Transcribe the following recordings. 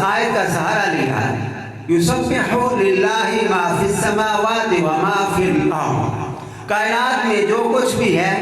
آیت کا سہارا لیا ہے، یسبح للہ ما فی السماوات و ما فی الارض، کائنات میں جو کچھ بھی ہے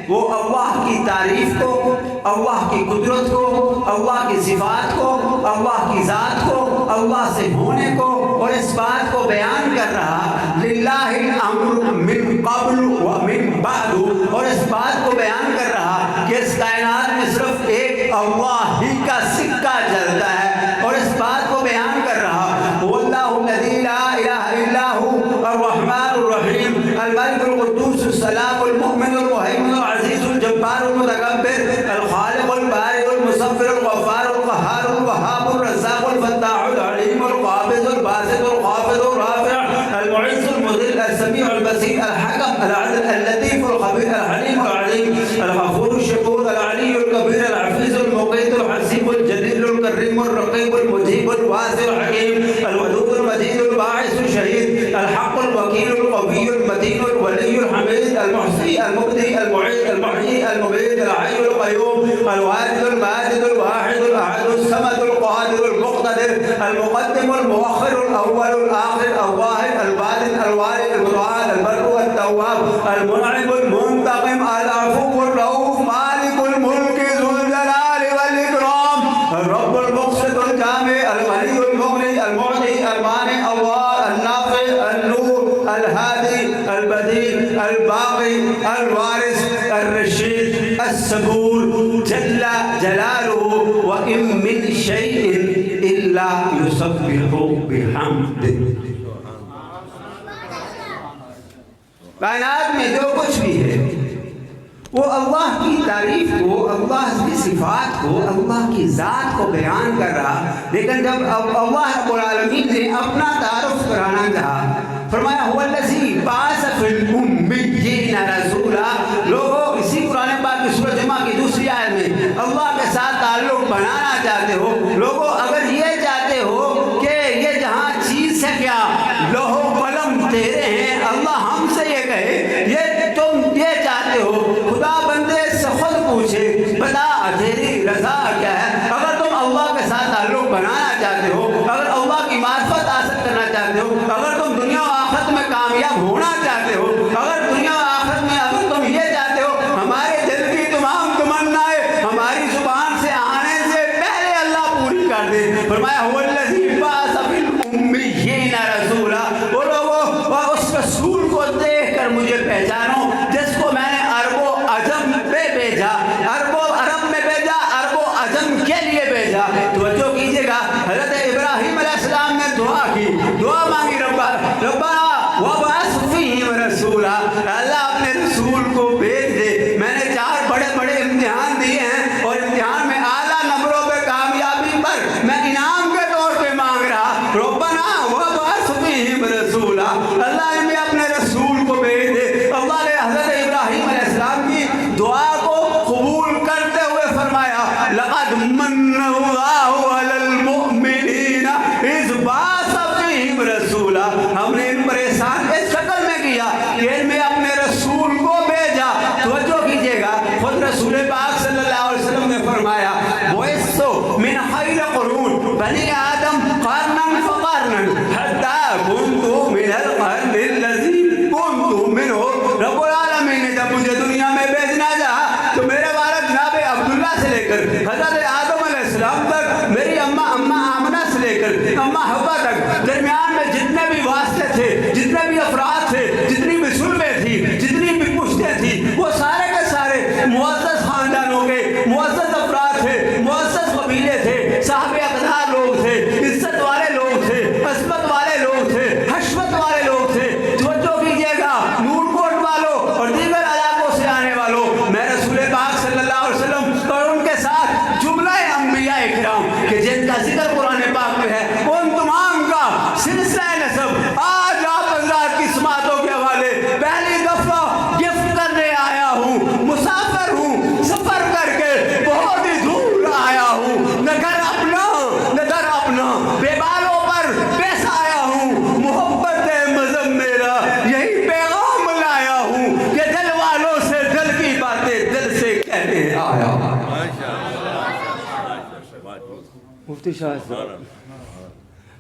وہ اللہ کی تعریف کو، اللہ کی قدرت کو، اللہ کی صفات کو، اللہ کی ذات کو، اللہ سے ہونے کو اور اس بات کو بیان کر رہا، للہ الامر من قبل و من بعد، اور اس بات کو بیان کر رہا کہ اس کائنات میں صرف ایک اللہ ہی کا سکہ چلتا ہے، اور اس بات کو بیان کر رہا واللہ الذی لا الہ الا هو الرحمن الرحیم الملک القدوس السلام المؤمن المہیمن العزیز الجبار المتکبر الخالق البارئ المصور الغفار القہار الوہاب الرزاق الفتاح العلیم القابض الباسط الخافض الرافع المعز المذل السمیع البصیر الحکم العدل اللطیف الخبیر الحلیم العلیم الغفور الشکور العلی الکبیر الحفیظ المقیت الحسیب الجلیل الکریم الرقیب المجیب الواسع الحکیم الودود المجید الباعث الشہید الحق الوکیل القوی المتین الولی الحمید المحصی المبدی المعید المحیی الممید الحی القیوم الواجد الماجد الواحد الاحد الصمد القادر المقتدر المقدم المؤخر الاول الاخر الظاهر الباطن الوالي المتعال البر التواب المنعم المنتقم العفو الرؤوف مالك الملك ذو الجلال والاكرام الرب المقسط الجامع الغني المغني المعطي المانع الله النافع النور الهادي البديل الباقي الوارث الرشيد الصبور جل جلاله وإن من شيء إلا يسبح بحمده. کائنات میں جو کچھ بھی ہے وہ اللہ کی تعریف کو، اللہ کی صفات کو، اللہ کی ذات کو بیان کر رہا، لیکن جب اللہ رب العالمین نے اپنا تعارف کرانا چاہا فرمایا هو الذی بعث فی الامیین رسولا. لوگوں اسی قرآن پاک کی سورۃ جمعہ کی دوسری آیت میں اللہ کے ساتھ تعلق بنانا چاہتے ہو، لوگوں اگر یہ چاہتے ہو کہ یہ جہاں چیز ہے کیا لوح و قلم تیرے ہیں، اللہ ہم سے یہ کہے یہ تم یہ چاہتے ہو، خدا بندے سے خود پوچھے بتا تیری رضا کیا ہے. اگر تم اللہ کے ساتھ تعلق بنانا چاہتے ہو، اگر اللہ کی معرفت حاصل کرنا چاہتے ہو، اگر تم دنیا و آخرت میں کامیاب ہونا چاہتے ہو، اگر دنیا و آخرت میں اگر تم یہ چاہتے ہو ہمارے دل کی تمام تمنائیں ہماری زبان سے آنے سے پہلے اللہ پوری کر دے. فرمایا هو الذی بعث فی الامیین رسولا. وہ لوگوں اس رسول کو دیکھ کر مجھے پہچانو جس کو میں نے عرب و عجم پہ بھیجا، عرب میں بھیجا، عرب و عجم کے لیے بھیجا. توجہ کیجئے گا، حضرت ابراہیم علیہ السلام نے دعا کی، دعا مانگی ربنا وابعث فیہم رسولا. اللہ اپنے رسول کو بھیج دے. میں نے 4 بڑے بڑے امتحان دیے ہیں اور امتحان میں اعلیٰ نمبروں پہ کامیابی پر میں انعام کے طور پہ مانگ رہا ربنا وابعث فیہم رسولا. اللہ نے اپنے رسول کو بھیج دے. اللہ نے حضرت ابراہیم علیہ السلام کی دعا کو قبول کرتے ہوئے فرمایا لقد من اللہ علی المؤمنین اذ بعث فیہم رسولا. ہم نے ان پر احسان اس شکل میں کیا کہ ان میں اپنے رسول کو بھیجا. توجہ کیجئے گا، خود رسول پاک صلی اللہ علیہ وسلم نے فرمایا بعثت من خیر قرون بنی آدم قرنا فقرنا حتی کنت من القرن الذی کنت منہ. رب العالمین نے جب مجھے دنیا میں بھیجنا چاہا تو میرے والد جناب عبداللہ سے لے کر حضرت آدم علیہ السلام تک، میری اماں آمنہ سے لے کر اماں حوا تک، درمیان میں جتنے بھی واسطے تھے، جتنے بھی افراد تھے، جتنی بھی سلبیں تھی، جتنی بھی پشتیں تھی، وہ سارے کے سارے معزز خاندانوں کے معزز افراد تھے، معزز قبیلے تھے، صاحب اقتدار لوگ تھے، عزت والے لوگ تھے، عصمت والے لوگ تھے، حشمت والے لوگ تھے. توجہ کیجئے گا، نور کوٹ والوں اور دیگر علاقوں سے آنے والوں، میں رسول پاک صلی اللہ علیہ وسلم اور ان کے ساتھ جملہ انبیاء اکرام کہ جن کا ذکر قرآن پاک میں ہے، ان تمام کا سلسلہ نسب آج آپ حضرات کی سماعتوں کے حوالے پہلی دفعہ گفٹ کرنے آیا ہوں. مسافر ہوں، سفر کر کے بہت ہی دور آیا ہوں، نہ گھر اپنا نہ در اپنا، بے بالوں پر پیش آیا ہوں. محبت مذہب میرا یہی پیغام لایا ہوں کہ دل والوں سے دل کی باتیں دل سے کہنے آیا. مفتی شاہ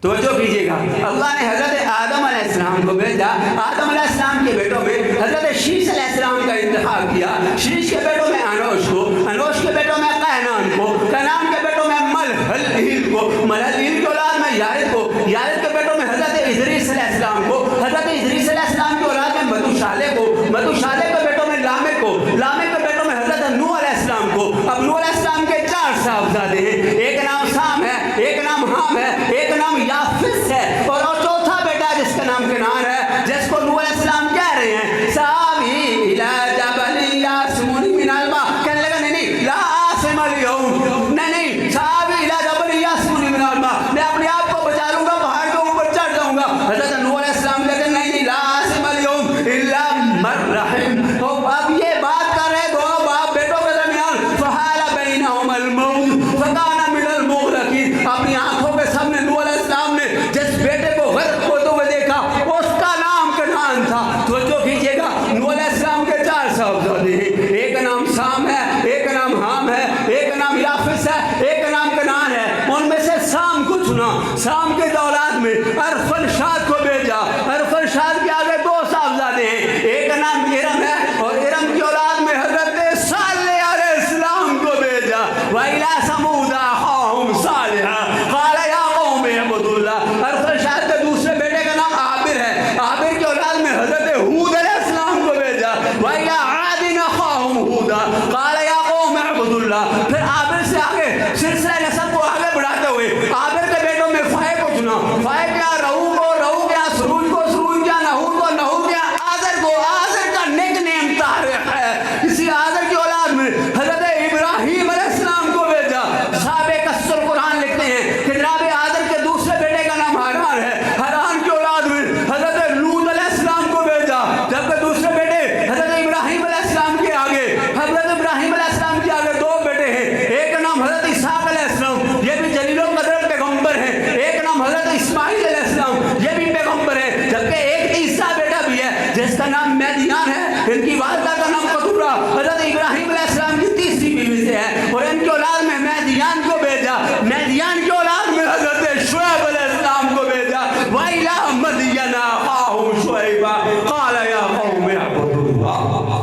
توجہ کیجیے گا، اللہ نے حضرت آدم علیہ السلام کو بھیجا، آدم علیہ السلام کے بیٹوں میں حضرت شیش علیہ السلام کا انتخاب کیا، شیش کے بیٹوں میں انوش کو، انوش کے بیٹوں میں قینان کو، قینان کے بیٹوں میں ملحل کو، ملحل کی اولاد میں یارد کو، یارد کے بیٹوں میں حضرت ادریس علیہ السلام کو، حضرت ادریس علیہ السلام کی اولاد میں متوشالح کو، متوشالح کے بیٹوں میں لامک کو، لامک کے بیٹوں میں حضرت نوح علیہ السلام کو۔ اب نوح علیہ السلام کے 4 صاحبزادے ہیں، ایک نام سام ہے، ایک نام حام ہے، ایک نام یافس ہے، اور چوتھا بیٹا جس کا نام کنعان ہے، جس کو نوح علیہ السلام کہہ رہے ہیں ساوی الی جبل یعصمنی من الماء، کہنے لگا نہیں لا عاصم اليوم، نہیں ساوی الی جبل یعصمنی من الماء، میں اپنے آپ کو بچا لوں گا، پہاڑ کے اوپر چڑھ جاؤں گا۔ حضرت نوح علیہ السلام کہتے ہیں نہیں لا عاصم اليوم الا من رحم، تو اب یہ بات کر رہے دونوں باپ بیٹوں کے درمیان، فحال بینہم الموج فکان من المغرقین، اپنی آنکھوں کے سامنے نوح علیہ السلام نے جس بیٹے کو غرق ہوتے ہوئے دیکھا اس کا نام کنعان تھا۔ توجہ کیجیے گا، نوح علیہ السلام کے 4 صاحبزادے ہیں، ایک نام سام ہے، ایک نام حام ہے، ایک نام یافس ہے، ایک نام کنعان ہے۔ ان میں سے سام کو چنا، سام کے اولاد میں ارفلشاد کو بھیجا، ارفلشاد کے آگے 2 صاحبزادے ہیں، ایک نام ارم ہے، اور ارم کی اولاد میں حضرت صالح علیہ السلام کو بھیجا۔ وَإِلَىٰ ثَمُودَ أَخَاهُمْ صَالِحًا قَالَ يَا قَوْمِ اعْبُدُوا اللَّهَ، ارفلشاد کے دوسرے بیٹے کا نام عابر ہے، عابر کی اولاد میں حضرت ہود علیہ السلام کو بھیجا۔ وَإِلَىٰ عَادٍ أَخَاهُمْ هُودًا قَالَ يَا قَوْمِ اعْبُدُوا اللَّهَ، پھر عابر سے آگے سلسلہ نسب کو آگے بڑھاتے ہوئے عابر کے بیٹوں میں فائے کو چنا، فائے کیا رہو کو، رہو کیا سروج کو، سروج کیا نحور کو، نحور کیا آذر کو، آذر کا نک نیم طارق ہے، اسی آذر کی اولاد میں حضرت ابراہیم علیہ السلام کو بھیجا۔ صحابہ قصر قرآن لکھتے ہیں کہ جناب آذر کے دوسرے بیٹے کا نام حران ہے، حران کی اولاد میں حضرت لوط علیہ السلام کو بھیجا، جبکہ دوسرے بیٹے حضرت ابراہیم علیہ السلام کے آگے، حضرت ابراہیم علیہ السلام کے آگے 2 بیٹے ہیں، ایک نام حضرت اسحاق علیہ السلام، یہ بھی جلیل القدر پیغمبر ہیں، ایک نام حضرت اسماعیل علیہ السلام، یہ بھی پیغمبر ہے، جبکہ ایک تیسرا بیٹا بھی ہے جس کا نام میدیان ہے، ان کی والدہ کا نام قطورہ حضرت ابراہیم علیہ السلام کی تیسری بیوی سے ہے، اور ان کی اولاد میں میدیان کو بھیجا، میدیان کی اولاد میں حضرت شعیب علیہ السلام کو بھیجا۔ وَإِلَىٰ مَدْيَنَ أَخَاهُمْ شُعَيْبًا قَالَ يَا قَوْمِ اعْبُدُوا اللَّهَ۔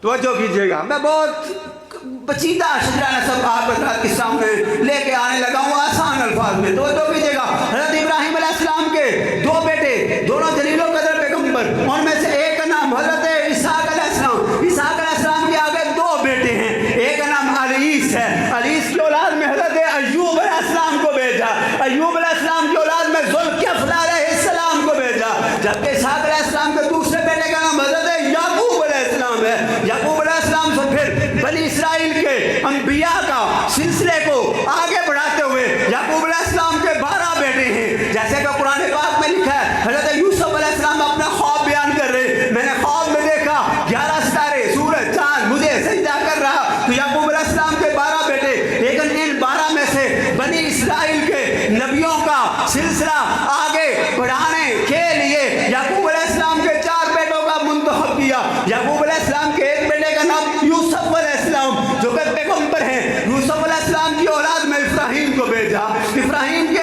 توجہ کیجیے گا، میں بہت پیچیدہ شجرہ نسب آپ کے سامنے لے کے آنے لگا ہوں آسان الفاظ میں۔ توجہ کیجیے گا، حضرت ابراہیم علیہ السلام کے 2 بیٹے، دونوں جلیل القدر پیغمبر، ان میں سے ایک کا نام حضرت اسحاق علیہ السلام، اسحاق علیہ السلام کے آگے 2 بیٹے ہیں، ایک کا نام علیس ہے، علیس کی اولاد میں حضرت ایوب علیہ السلام کو بھیجا، ایوب علیہ السلام کی اولاد میں ذوالکفل علیہ السلام کو بھیجا، جبکہ اسحاق علیہ السلام کے دوسرے بیٹے کا نام حضرت یعقوب علیہ السلام ہے۔ یعقوب علیہ السلام سے پھر بنی اسرائیل کے انبیاء کا سلسلے کو آگے بڑھاتے ہوئے یعقوب علیہ السلام کے 12 بیٹے ہیں، جیسے کہ قرآن پاک میں لکھا ہے، حضرت یوسف علیہ السلام اپنا خواب بیان کر رہے، میں نے خواب میں دیکھا 11 ستارے، سورج، چاند مجھے سجدہ کر رہا، تو یعقوب علیہ السلام کے 12 بیٹے، لیکن ان 12 میں سے بنی اسرائیل کے نبیوں کا سلسلہ آگے بڑھانے کے لیے یعقوب علیہ السلام کے 4 بیٹوں کا منتخب کیا۔ یعقوب علیہ السلام کے ایک بیٹے کا نام یوسف علیہ السلام جو کہ پیغمبر ہیں، یوسف علیہ السلام کی اولاد میں ابراہیم کو بھیجا، ابراہیم کے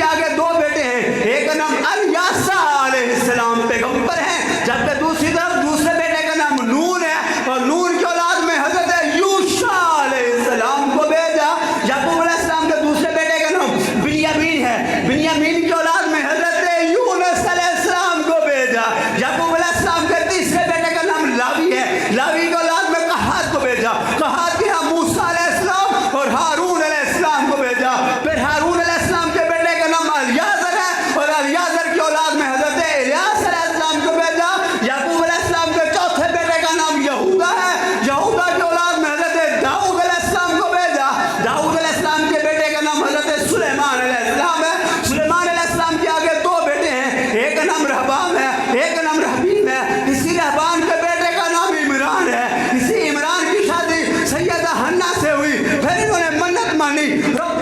آگے 2 بیٹے ہیں، ایک کا نام الیاسع علیہ السلام پیغمبر ہیں، جبکہ دوسری طرف دوسرے بیٹے کا نام نون ہے، اور نون کی اولاد میں حضرت یوشع علیہ السلام کو بھیجا۔ یعقوب علیہ السلام کے دوسرے بیٹے کا نام بنیامین ہے، بنیامین کی اولاد میں حضرت یونس علیہ السلام کو بھیجا۔ یعقوب علیہ السلام کے تیسرے بیٹے کا نام لاوی ہے، لاوی کی اولاد میں قہات کو بھیجا، قہات کے یہاں موسیٰ علیہ السلام اور ہارون علیہ السلام کو بھیجا۔ پھر ہارون علیہ السلام کے بیٹے کا نام الیعزر ہے، اور الیعزر کی اولاد میں حضرت الیاس علیہ السلام کو بھیجا۔ یعقوب علیہ السلام کے چوتھے بیٹے کا نام یہودا ہے، یہودا کی اولاد میں حضرت داؤد علیہ السلام کو بھیجا۔ داؤد علیہ السلام کے بیٹے کا نام حضرت سلیمان علیہ السلام ہے، سلیمان علیہ السلام کے آگے 2 بیٹے ہیں، ایک کا نام رہبام ہے، ایک کا نام رہبیم ہے، اسی رہبام کے بیٹے کا نام عمران ہے، اسی عمران کی شادی سیدہ حنا سے ہوئی، پھر انہوں نے منت مانی، رب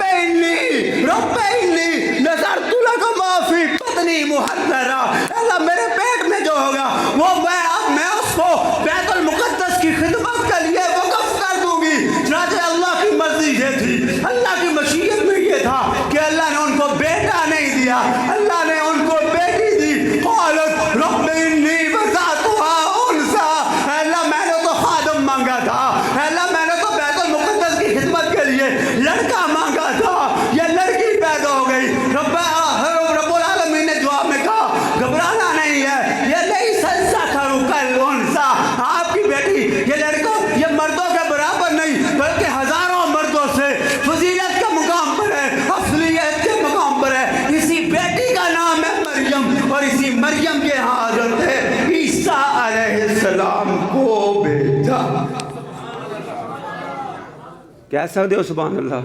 انی نذرت لک ما فی بطنی محررا، اللہ میرے پیٹ میں جو ہوگا وہ میں اس کو بیت المقدس کی خدمت کے لیے وقف کر دوں گی۔ چنانچہ اللہ کی مرضی یہ تھی، اللہ کی مشیت کیا، اللہ نے ان کو بیٹی دی، قالت رب انی وضعتها انثى، اللہ میں نے تو خادم مانگا تھا، اللہ میں نے تو بیت المقدس کی خدمت کے لیے لڑکا مانگا تھا، یہ لڑکی پیدا ہو گئی۔ رب العالمین نے جواب میں کہا گھبرانا نہیں ہے، یہ نہیں الذکر کالانثی، آپ کی بیٹی یہ لڑکوں یہ مردوں کے برابر نہیں بلکہ ہزاروں مردوں سے فضیلت کے مقام پر ہے، افضلیت کے مقام پر ہے۔ اسی بیٹی کا نام ہے مریم، اور اسی مریم کے ہاں حضرت عیسیٰ علیہ السلام کو بھیجا۔ کہہ سکتے ہو سبحان اللہ؟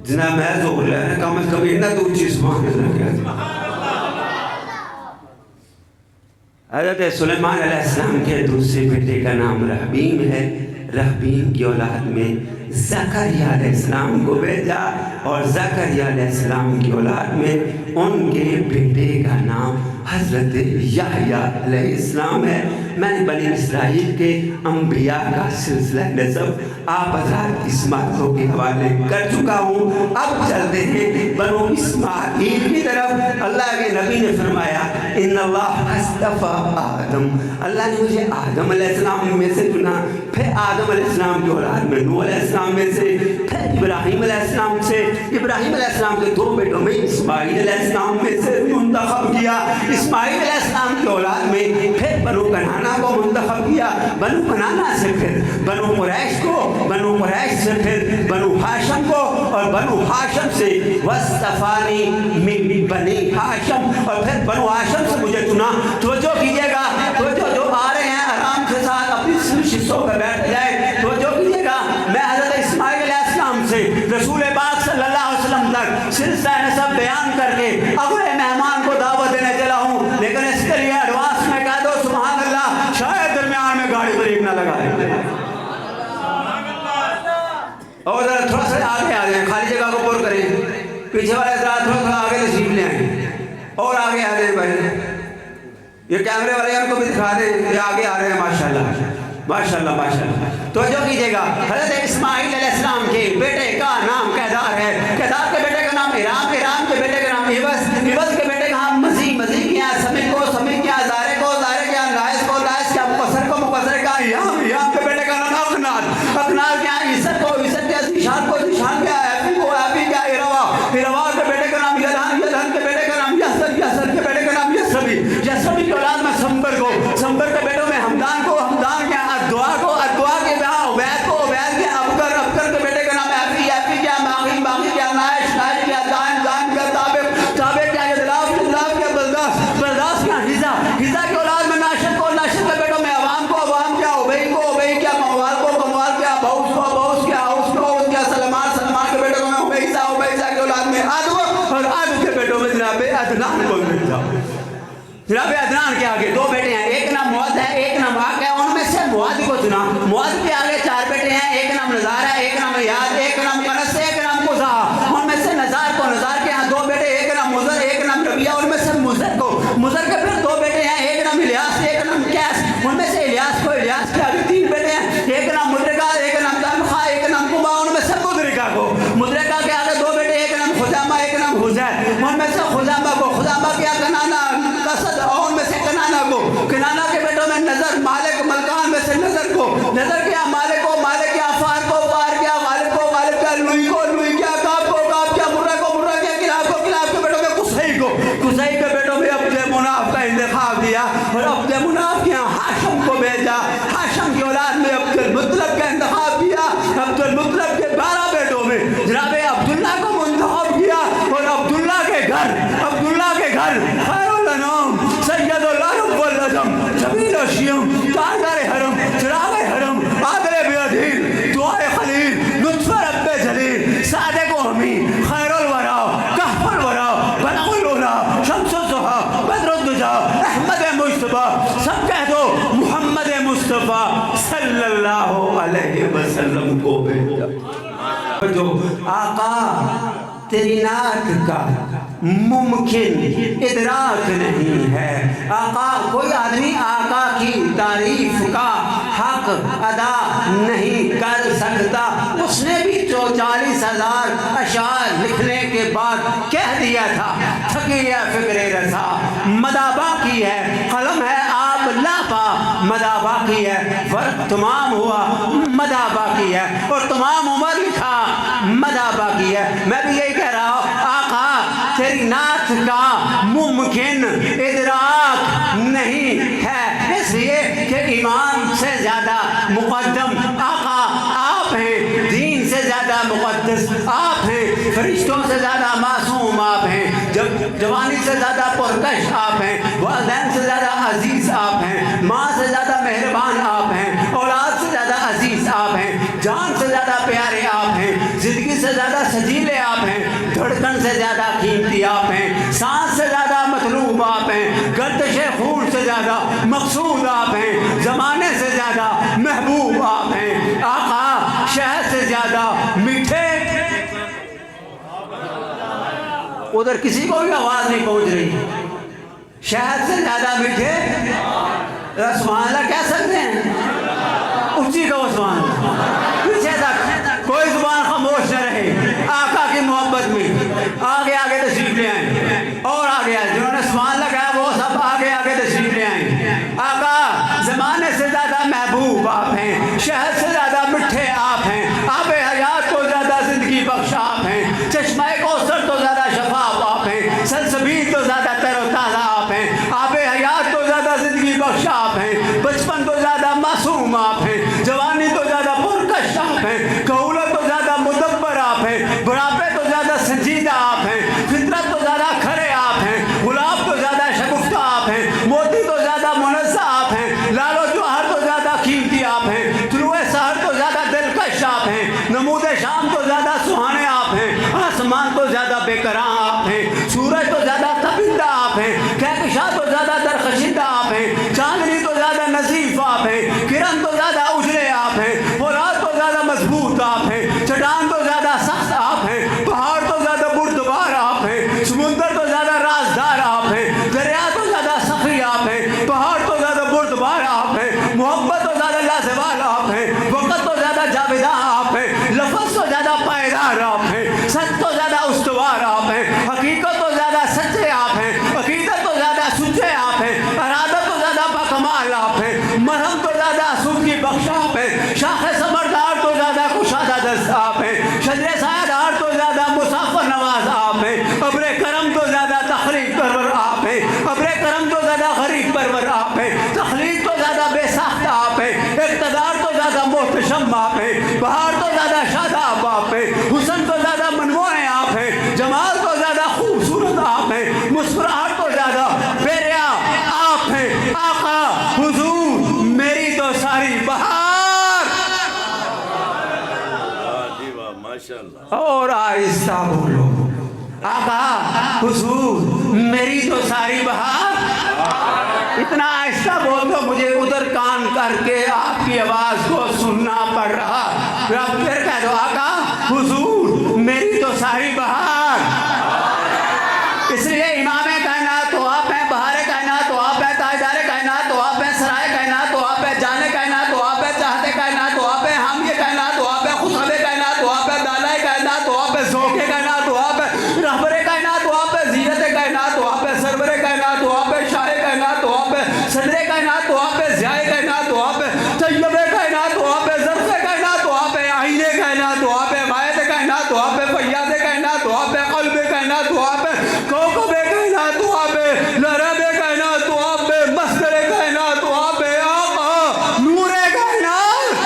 جناب میں زور لے رہا کم از کم اتنا دور چیز سبحان اللہ کہتے۔ حضرت سلیمان علیہ السلام کے دوسرے بیٹے کا نام رحبیم ہے، رحبیم کی اولاد میں زکریا علیہ السلام کو بھیجا، اور زکریا علیہ السلام کی اولاد میں ان کے بیٹے کا نام حضرت یحییٰ علیہ السلام ہے۔ میں نے بنی اسرائیل کے انبیاء کا سلسلہ نسب آپ حضرات اس باتوں کے حوالے کر چکا ہوں۔ اب چلتے ہیں بنو اسماعیل کی طرف۔ اللہ کے نبی نے فرمایا ان اللہ اصطفیٰ آدم، اللہ نے مجھے آدم علیہ السلام میں سے چنا، پھر آدم علیہ السلام کی اولاد میں نوح علیہ السلام میں سے، پھر ابراہیم علیہ السلام سے، ابراہیم علیہ السلام کے دو بیٹوں میں اسماعیل علیہ السلام میں سے منتخب کیا، اسماعیل علیہ السلام کی اولاد میں پھر بنو کنعانہ کو منتخب کیا، بنو کنعانہ سے پھر بنو قریش کو، بنو قریش سے پھر بنو ہاشم کو، اور بنو ہاشم سے واصطفانی من بنی ہاشم، اور پھر بنو ہاشم سے مجھے چنا۔ توجہ کیجئے گا، توجہ جو آ رہے ہیں آرام کے ساتھ اپنی شستوں پہ بیٹھ جائے، توجہ کیجئے گا۔ میں حضرت اسماعیل علیہ السلام سے رسول پاک صلی اللہ علیہ وسلم تک سلسلہ نسب بیان کر کے اگلے مہمان کو دعوت دینے چلا ہوں، لیکن اس کے لیے ایڈوانس میں کہہ دو سبحان اللہ، شاید درمیان میں گاڑی بریک نہ لگائے۔ اور ذرا تھوڑا سا آگے آ جائیں، خالی جگہ کو پر کریں، پیچھے والے ذرا تھوڑا سا آگے تشریف لے آئیں، اور آگے آ جائیں بھائی، یہ کیمرے والے ان کو بھی دکھا دیں، یہ آگے آ رہے ہیں ماشاءاللہ ماشاءاللہ ماشاءاللہ۔ توجہ کیجئے گا، حضرت اسماعیل علیہ السلام کے بیٹے کا نام کیدار ہے، کیدار کے بیٹے کا نام ارام، ارام کے بیٹے کا نام عوض، عوض کے بیٹے کا نام مزید، مزید کے یہاں سمک کو، سمک کے یہاں زارے کو، زارے کے یہاں لائس کو، لائس کے یہاں مقصر کو، مقصر کا یام، یام کے بیٹے کا نام اقنات، اقنات کے یہاں عیسر کو، عیسر کے یہاں زیشان کو، زیشان کے یہاں ایفی کو، ایفی کے یہاں اروا، اروا کے بیٹے کا نام یلہن، یلہن کے بیٹے کا نام یسر، یسر کے بیٹے کا نام یسربی، یسربی کی اولاد میں سمبر کو، سمبر کے بیٹوں میں حمدان کو، حمدان کے یہاں ادعا کو، ادعا کے یہاں عبید کو، عبید کے ابکر، ابکر کے بیٹے کا نام ایفی، ایفی کے یہاں باغی، باغی کے یہاں نائش، نائش کے یہاں دائن، دائن کے طابق، طابق کے یہاں دلاف، دلاف کے بلداس، بلداس کے یہاں حزا، حزا کی اولاد میں ناشد کو، ناشد کے بیٹوں میں عوام کو، عوام کے عبی کو، عبی کے کموال کو، کموال کے بہوس کو، بہوس کے اوس کو، اوس کے سلمان، سلمان کے بیٹوں میں عبیسہ، عبیسہ کی اولاد میں عدو، اور عدو کے بیٹوں میں جناب عدنان کو بھیجا۔ جناب عدنان کے آگے دو بیٹے ہیں، ایک نام معد ہے، ایک نام واق ہے، ان میں سے معد کو چنا۔ معد کے آگے چار بیٹے ہیں، ایک نام نزار ہے، ایک نام یاد، ایک نام کنس ہے، ایک نام قزح، ان میں سے نزار کو، نزار کے یہاں دو بیٹے، ایک نام مزر، ایک نام ربیہ، ان میں سے مزر کو، مزر کے پھر دو بیٹے ہیں، ایک نام الیاس، ایک نام کیس، ان میں سے الیاس کو، الیاس کے آگے تین بیٹے ہیں، ایک نام مدرکہ، ایک نام دمخا، ایک نام کبا، ان میں سے مدرکہ کو، مدرکہ کے آگے دو بیٹے، ایک نام خزامہ، ایک نام حزیر، ان میں سے خزامہ کو، خزامہ کے آگے کنانہ، قصد، اور ان میں سے کنانہ کو، کنانہ کے بیٹوں میں نظر، مالک، ملکان میں سے نظر کو، نظر کیا مالک کو، مالک کیا فار کو، فار کیا غالب کو، غالب کیا لوئی کو، لوئی کیا کعب کو، کعب کیا مرہ کو، مرہ کیا کلاب کو، کلاب کے بیٹوں میں قصی کو، قصی کے بیٹوں میں عبد مناف کا انتخاب دیا، اور عبد مناف کے یہاں ہاشم کو بھیجا، ہاشم کی اولاد میں عبد المطلب کا انتخاب کیا، عبد المطلب کے 12 بیٹوں میں جناب عبداللہ کو منتخب کیا، اور عبداللہ کے گھر، عبداللہ کے گھر خیر الانام سید العرب والعجم جمیل الشیم تاجر حرم چراغ حرم عادل بیدین دعائے خلیل لطف رب جلیل صادق و امین خیر الورا کہف الورا بلغ الولا شمس الضحی بدر الدجا احمد مجتبی، سب کہہ دو محمد مصطفیٰ صلی اللہ علیہ وسلم کو بھیجا۔ جو آقا تیری نعت کا ممکن ادراک نہیں ہے، آقا کوئی آدمی آقا کی تعریف کا حق ادا نہیں کر سکتا. اس نے بھی 40,000 اشعار لکھنے کے بعد کہہ دیا تھا تھکی ہے فکر رسا مدہ باقی ہے، قلم ہے آپ لاپا مدہ باقی ہے، فرق تمام ہوا مدہ باقی ہے، اور تمام عمر لکھا مدہ باقی ہے. میں بھی یہی کہہ رہا ہوں آقا تیری نعت کا ممکن ادراک نہیں ہے، اس لیے کہ ایمان سے زیادہ مقدم آقا آپ ہیں، دین سے زیادہ مقدس آپ ہیں، فرشتوں سے زیادہ معصوم آپ ہیں، جوانی سے زیادہ پرکش آپ ہیں، والدین سے زیادہ عزیز آپ ہیں، ماں سے زیادہ مہربان آپ ہیں، اولاد سے زیادہ عزیز آپ ہیں، جان سے زیادہ پیارے آپ ہیں، زندگی سے زیادہ سجیلے آپ ہیں، دھڑکن سے زیادہ قیمتی آپ ہیں، سانس سے زیادہ مطلوب آپ ہیں، گردش خون سے زیادہ مقصود آپ ہیں، زمانے سے زیادہ محبوب آپ ہیں. آقا شہد سے زیادہ میٹھے. ادھر کسی کو بھی آواز نہیں پہنچ رہی. شہد سے زیادہ میٹھے سبحان اللہ کہہ سکتے ہیں؟ اونچی کہو سبحان اللہ. پیچھے تک کوئی زبان خاموش نہ رہے. آقا کی محبت میں آگے آگے تشریف لے آئیں، اور آگے جنہوں نے سبحان اللہ کہا وہ سب آگے آگے تشریف لے آئیں. آقا زمانے سے زیادہ محبوب آپ ہیں، شہد سے زیادہ میٹھے آپ ہیں، آب حیات کو زیادہ زندگی بخش آپ ہیں، چشمہ کوثر تو زیادہ شفاف آپ ہیں، سلسبیل تو زیادہ تر و تازہ آپ ہیں، آب حیات تو زیادہ زندگی بخش آپ ہیں، بچپن تو زیادہ معصوم آپ ہیں، جوانی تو زیادہ پرکش آپ ہیں، کہولت تو زیادہ مدبر آپ ہیں، بڑھاپے تو زیادہ سنجیدہ آپ ہیں، فطرت تو زیادہ کھرے آپ ہیں، گلاب تو زیادہ شگفتہ آپ ہیں، موتی تو زیادہ منزہ آپ ہیں، لال و جوہر تو زیادہ قیمتی آپ ہیں، طلوع سحر تو زیادہ دلکش آپ ہیں، نمود شام تو زیادہ سہانے آپ ہیں، آسمان تو زیادہ بے قراں آپ ہیں، سورج تو زیادہ تپندہ آپ ہیں، کہکشاں تو زیادہ درخشندہ آپ ہیں، چاندنی تو زیادہ نظیف آپ ہیں، کرن تو زیادہ اجلے آپ ہیں، فولاد تو زیادہ مضبوط آپ ہیں، چٹان تو زیادہ سخت آپ ہیں، پہاڑ تو زیادہ بردبار آپ ہیں، سمندر تو زیادہ رازدار آپ ہیں، دریا تو زیادہ سخی آپ ہیں، پہاڑ تو زیادہ بردبار آپ ہیں، محبت تو زیادہ لازوال آپ ہیں، وقت تو زیادہ جاویداں آپ ہیں، لفظ تو زیادہ پائیدار آپ ہیں، سچ تو زیادہ استوار آپ ہیں، حقیقت تو زیادہ سچے آپ ہیں، عقیدت تو زیادہ سچے آپ ہیں، ارادت تو زیادہ باکمال آپ ہیں، مرہم تو زیادہ سودگی بخش آپ ہیں، شاخ سمردار تو زیادہ کشادہ دست آپ ہیں، شجر سایہ دار تو زیادہ مسافر نواز آپ ہیں، ابر کرم تو زیادہ تخلیق پرور آپ ہیں، ابر کرم تو زیادہ غریب پرور آپ ہیں، تخلیق تو زیادہ بے ساخت آپ ہیں، اقتدار تو زیادہ محتشم آپ ہیں، بہار تو زیادہ شاداب آپ ہیں، حسن تو زیادہ منموع آپ ہیں، جمال تو زیادہ خوبصورت آپ ہیں، مسکراہٹ تو زیادہ بے ریا آپ ہیں. آقا حضور میری تو ساری بہار. اور آہستہ بولو. آقا حضور میری تو ساری بہار. اتنا آہستہ بول دو مجھے ادھر کان کر کے آپ کی آواز کو سننا پڑ رہا. رب پھر کہہ دو آقا حضور میری تو ساری بہار. اس لیے امام کائنات تو آپ ہیں، بہار کائنات تو آپ ہیں، تاجدار کائنات تو آپ ہیں، سرائے کائنات تو آپ ہیں، جانے کائنات تو آپ ہیں، چاہتے کائنات تو آپ ہیں، حامیے کائنات تو آپ ہیں، خوشخبر کائنات تو آپ ہیں، دالائے کائنات تو آپ ہیں، ذوق کائنات تو آپ ہیں، رہبر کائنات تو آپ ہیں، زینت کائنات تو آپ ہیں، سرور کائنات تو آپ ہیں، شاہ کائنات تو آپ ہیں، صدر کائنات تو آپ ہیں، ضیاء کائنات تو آپ ہیں، طیب کائنات تو آپ ہیں، ظرف کائنات تو آپ ہیں، آئینے کائنات تو آپ ہیں، مایت کائنات تو آپ ہیں، فیاض کائنات تو آپ ہیں، قلب کائنات تو آپ ہیں، کوكب کائنات تو آپ ہیں، لہرب کائنات تو آپ ہیں، مصدر کائنات تو آپ ہیں. آقا نور کائنات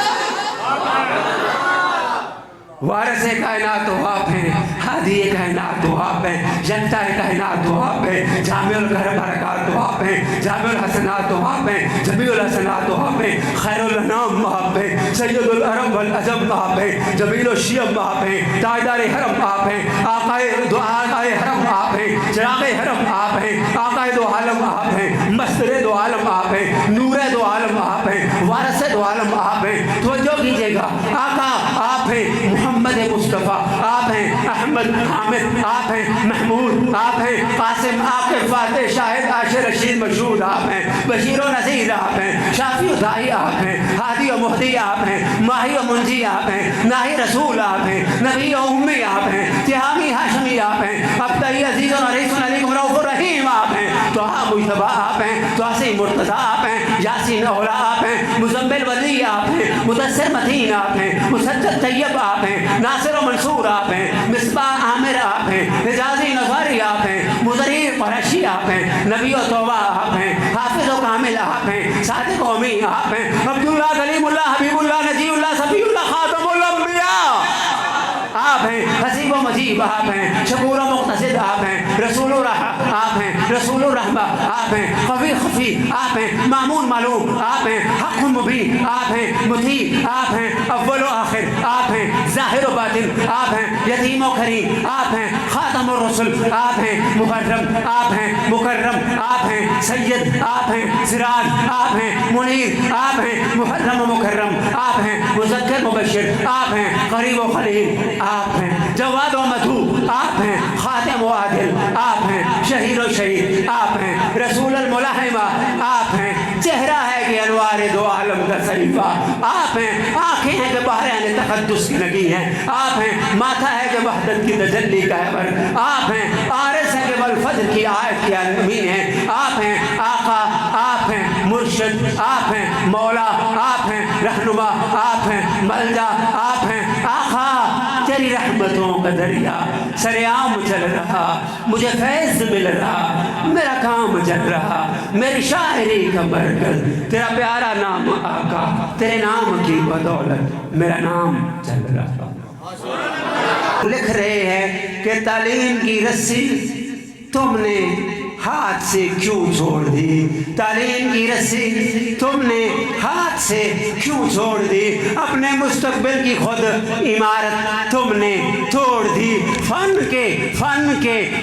وارث کائنات تو آپ ہیں، ہادی کائنات تو آپ ہیں، یکتا کائنات تو آپ ہیں، جامع البرکات تو آپ ہیں، جامع الحسنات تو آپ ہیں، جمیع الحسنات تو آپ ہیں، خیر الانام آپ ہیں، سید العرب والعجم آپ ہیں، جمیل الشیب آپ ہیں، تاجدار حرم آپ ہیں، آقائے حرم آپ ہیں، چراغ حرم آپ ہیں، آقائے دو عالم آپ ہیں، مصدر دو عالم آپ ہیں، نور دو عالم آپ ہیں، وارث دو عالم آپ ہیں. توجہ کیجئے گا آقا آپ ہیں محمد مصطفیٰ، آپ آپ ہیں، احمد حامد آپ ہیں، محمود آپ ہیں، قاسم عاقب فاتح شاہد عاشر رشید مشہور آپ ہیں، بشیر و نذیر آپ ہیں، شافی و دائی آپ ہیں، ہادی و مہدی آپ ہیں، ماہی و منجی آپ ہیں، ناہی رسول آپ ہیں، نبی و امی آپ ہیں، تہامی ہاشمی آپ ہیں، ابتئی عزیز و عریس و علیکم رؤوف الرحیم آپ ہیں، طہا مجتبیٰ آپ ہیں، طاسی مرتضیٰ آپ ہیں، یاسین اولا آپ ہیں، مزمل ولی آپ ہیں، مدثر متین آپ ہیں، مسجد طیب آپ ہیں، ناصر و منصور آپ ہیں، مصباح عامر آپ ہیں، حجازی نظاری آپ ہیں، مظہر قریشی آپ ہیں، نبی و توبہ آپ ہیں، حافظ و کامل آپ ہیں، صادق و امین آپ ہیں، عبداللہ کلیم اللہ حبیب اللہ نجی اللہ صفی اللہ خاتم الانبیاء آپ ہیں، حسیب و مجیب آپ ہیں، شکور و مقتصد آپ ہیں، رسول الرحمہ آپ ہیں، رسول الرحمہ آپ ہیں، قوی خفی آپ ہیں، مامون معلوم آپ ہیں، حق مبین آپ ہیں، مطیع آپ ہیں، اول و آخر آپ ہیں، ظاہر و باطن آپ ہیں، یتیم و کریم آپ ہیں، خاتم الرسل آپ ہیں، مکرم آپ ہیں، مکرم آپ ہیں، سید آپ ہیں، سراج آپ ہیں، منیر آپ ہیں، محرم و مکرم آپ ہیں، مذکر مبشر آپ ہیں، قریب و خلیل آپ ہیں، جواد و مدعو آپ ہیں، خاتم و عادل آپ ہیں، شہید و شہید آپ ہیں، رسول الملحمہ آپ ہیں، چہرہ ہے کہ انوار دو عالم کا صحیفہ آپ ہیں، آنکھیں ہیں کہ بحرین تقدس کی لگی ہیں آپ ہیں، ماتھا ہے کہ وحدت کی تجلی کا عبر آپ ہیں، عارض ہے کہ والفجر کی آیت کی امین ہیں آپ ہیں، آقا آپ ہیں، مرشد آپ ہیں، مولا آپ ہیں، رہنما آپ ہیں، ملجا آپ ہیں، آقا تیری رحمتوں کا دریا سریعام چل رہا، مجھے فیض مل رہا، میرا کام چل رہا، میری شاعری کا مرکز تیرا پیارا نام آقا، تیرے نام کی بدولت میرا نام چل رہا۔ لکھ رہے ہیں کہ تعلیم کی رسی تم نے ہاتھ سے کیوں چھوڑ دی، تعلیم کی رسی تم نے ہاتھ سے کیوں چھوڑ دی، اپنے مستقبل کی خود عمارت تم نے توڑ دی، فن کے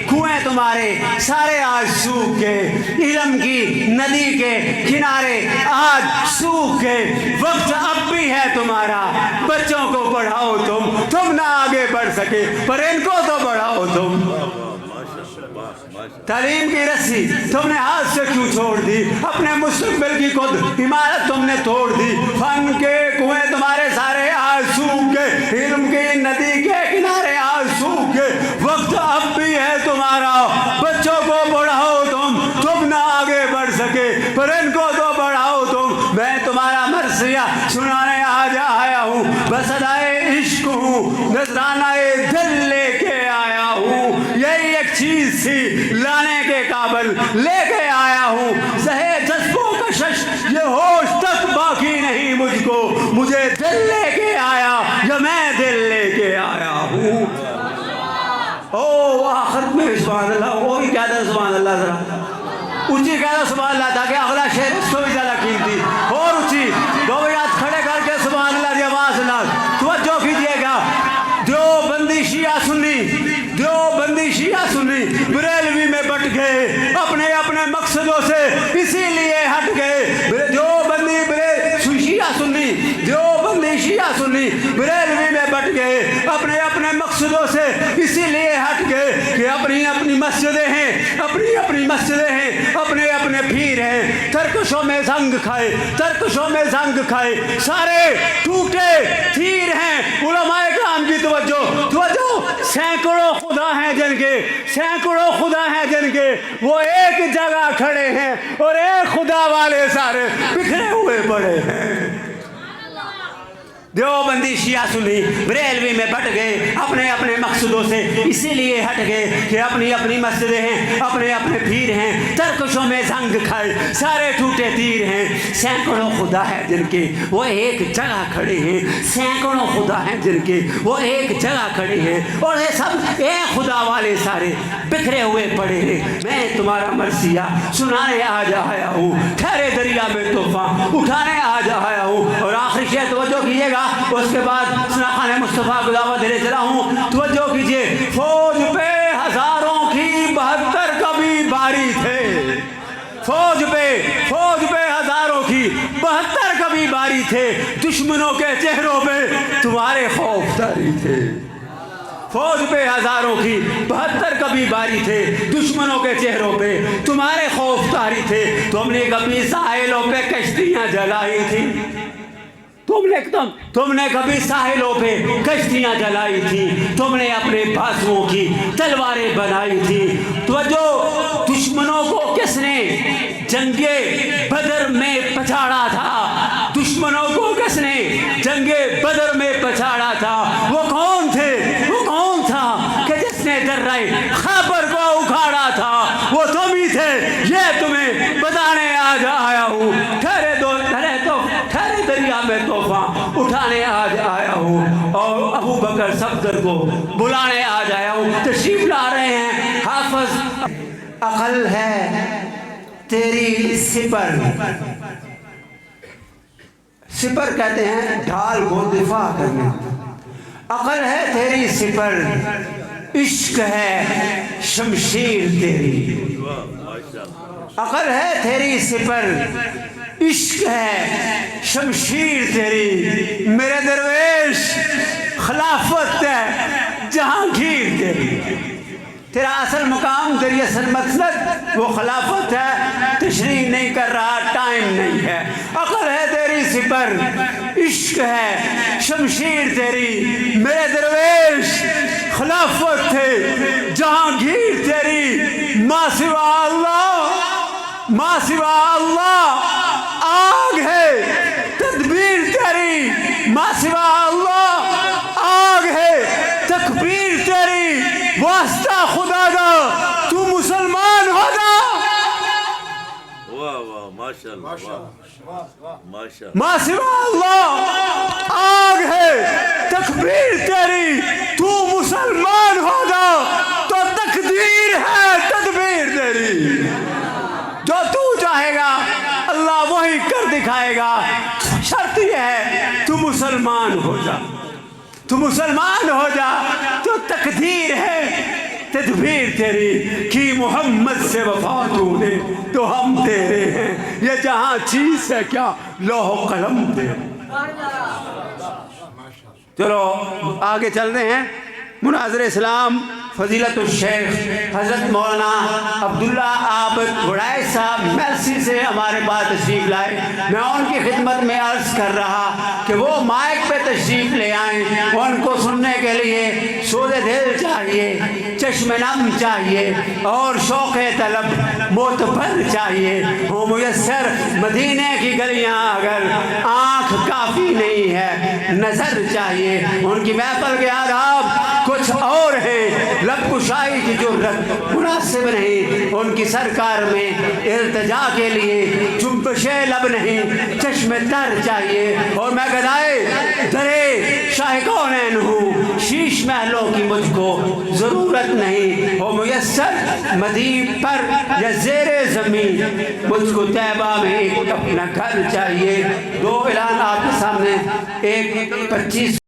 کنویں تمہارے سارے آج سوکھ گئے، علم کی ندی کے کنارے آج سوکھ گئے، وقت اب بھی ہے تمہارا، بچوں کو پڑھاؤ تم نہ آگے بڑھ سکے پر ان کو تو پڑھاؤ تم۔ تعلیم کی رسی تم نے ہاتھ سے کیوں چھوڑ دی، اپنے مستقبل کی خود عمارت تم نے توڑ دی، فن کے کنویں تمہارے سارے آج سوکھ گئے، علم کی ندی کے کنارے آج سوکھ گئے، وقت اب بھی ہے تمہارا، بچوں کو پڑھاؤ تم نہ آگے بڑھ سکے پر ان کو تو پڑھاؤ تم۔ میں تمہارا مرثیہ سنانے آج آیا ہوں، بس ادائے عشق ہوں، نذرانہ دل لے کے آیا ہوں، یہی ایک چیز تھی لانے کے قابل لے کے آیا ہوں، زہے جذبوں کا شش یہ ہوش تک باقی نہیں مجھ کو، مجھے دل لے کے آیا یا میں دل لے کے آیا ہوں۔ او آخر میں سبحان اللہ، وہ بھی کہہ دے سبحان اللہ، ذرا اونچی کہہ دے سبحان اللہ تاکہ اگلا شعر اس کو بھی زیادہ قیمتی اور اونچی دو ہاتھ کھڑے کر کے سبحان اللہ دی آواز نال توجہ کیجیے گا۔ دیوبندی شیعہ سنی بریلوی میں بٹ گئے، اپنے اپنے مقصدوں سے اسی لیے ہٹ گئے، شیعہ سنی بریلوی میں بٹ گئے، اپنے اپنے مقصدوں سے اسی لیے ہٹ گئے کہ اپنی اپنی مسجدیں ہیں، اپنے اپنے پیر ہیں، ترکشوں میں زنگ کھائے، سارے ٹوٹے تیر ہیں۔ علماء کرام کی توجہ، سینکڑوں خدا ہیں جن کے وہ ایک جگہ کھڑے ہیں اور ایک خدا والے سارے بکھرے ہوئے پڑے ہیں۔ دیوبندی شیعہ سنی بریلوی میں بٹ گئے، اپنے اپنے مقصدوں سے اسی لیے ہٹ گئے کہ اپنی اپنی مسجدیں ہیں، اپنے اپنے پیر ہیں، ترکشوں میں زنگ کھائے، سارے ٹوٹے تیر ہیں۔ سینکڑوں خدا ہیں جن کے وہ ایک جگہ کھڑے ہیں، سینکڑوں خدا ہیں جن کے وہ ایک جگہ کھڑے ہیں، اور یہ سب ایک خدا والے سارے بکھرے ہوئے پڑے ہیں۔ میں تمہارا مرثیہ سنانے آج آیا ہوں، ٹھہرے دریا میں طوفان اٹھانے آج آیا ہوں۔ اور آخری شعر توجہ کیجیے گا، اس کے بعد سناخان مصطفیٰ کو دعوت دے چلا ہوں، توجہ کیجئے۔ فوج پہ ہزاروں کی 72 کبھی باری تھے، فوج پہ ہزاروں کی 72 کبھی باری تھے، دشمنوں کے چہروں پہ تمہارے خوف داری تھے، فوج پہ ہزاروں کی 72 کبھی باری تھے دشمنوں کے چہروں پہ تمہارے خوف طاری تھے. تم نے کبھی ساحلوں پہ کشتیاں جلائی تھی تم نے کبھی ساحلوں پہ کشتیاں جلائی تھی. تم نے اپنے بازوؤں کی تلواریں بنائی تھی. تو جو دشمنوں کو کس نے جنگ بدر میں پچھاڑا تھا دشمنوں کو کس نے جنگ بدر میں پچھاڑا تھا وہ کون تھے وہ کون تھا کہ جس نے درہ خیبر کو اکھاڑا تھا وہ تم ہی تھے. یہ تمہیں بتانے آج آیا ہوں. ٹھہرے دریا میں طوفان اٹھانے آج آیا ہوں اور ابو بکر صفدر کو بلانے آج آیا ہوں. تشریف لا رہے ہیں حافظ. عقل ہے تیری سپر کہتے ہیں ڈھال کو دفاع کرنے. عقل ہے تیری سپر عشق ہے شمشیر تیری. عقل ہے تیری سپر عشق ہے شمشیر تیری. میرے درویش خلافت ہے جہانگیر تیری. تیرا اصل مقام تیری اصل مقصد وہ خلافت ہے. تشریح نہیں کر رہا ٹائم نہیں ہے. عقل ہے تیری سپر عشق ہے شمشیر تیری. میرے درویش خلافت ہے جہانگیر تیری. ما سوا اللہ آگ ہے تدبیر تیری. ما سوا اللہ آگ ہے تکبیر تیری. واسطہ خدا کا تو مسلمان ہو جا. ما سوا اللہ آگ ہے تکبیر تیری. تو مسلمان ہو جا تو تقدیر ہے تدبیر تیری. جو تو چاہے گا اللہ وہی کر دکھائے گا. شرط یہ ہے تو مسلمان ہو جا. تو مسلمان ہو جا تو تقدیر ہے تدبیر تیری. کی محمد سے وفا تو نے تو ہم تیرے ہیں. یہ جہاں چیز ہے کیا لوح و قلم تیرے. چلو آگے چلتے ہیں. مناظر اسلام فضیلت الشیخ حضرت مولانا عبداللہ عابد گڑائے صاحب مرسی سے ہمارے پاس تشریف لائے. میں ان کی خدمت میں عرض کر رہا کہ وہ مائک پہ تشریف لے آئیں. ان کو سننے کے لیے سود دل چاہیے چشم نم چاہیے اور شوق طلب معتبر چاہیے. وہ میسر مدینے کی گلیاں اگر آنکھ کافی نہیں ہے نظر چاہیے. ان کی محفل کے آداب کچھ اور ہیں. لب کشائی کی جرت مناسب نہیں. ان کی سرکار میں التجا کے لیے جنبش لب نہیں چشم تر چاہیے. اور میں گدائے درے شاہ کونین ہوں شیش محلوں کی مجھ کو ضرورت نہیں. ہو میسر مدین پر یا زیر زمین مجھ کو طیبہ میں ایک اپنا گھر چاہیے. دو اعلان آپ کے سامنے. ایک 25